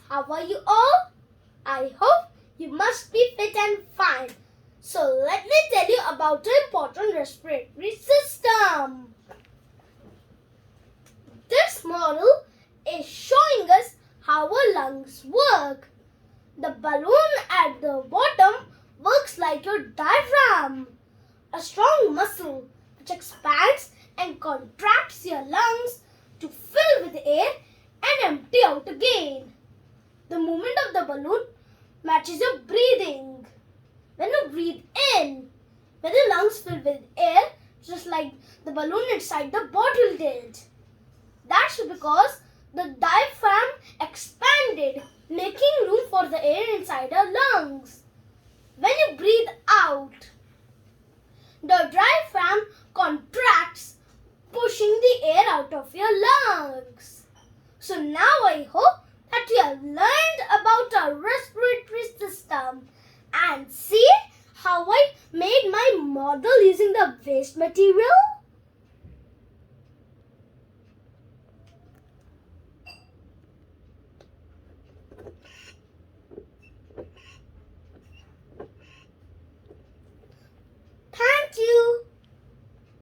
How are you all? I hope you must be fit and fine. So let me tell you about the important respiratory system. This model is showing us how our lungs work. The balloon at the bottom works like your diaphragm, a strong muscle which expands and contracts your lungs to fill with air and empty out again. The movement of the balloon matches your breathing. When you breathe in, when the lungs fill with air, just like the balloon inside the bottle did. That's because the diaphragm expanded, making room for the air inside our lungs. When you breathe out, the diaphragm contracts, pushing the air out of your lungs. So now I hope that you have learned about our respiratory system and see how I made my model using the waste material.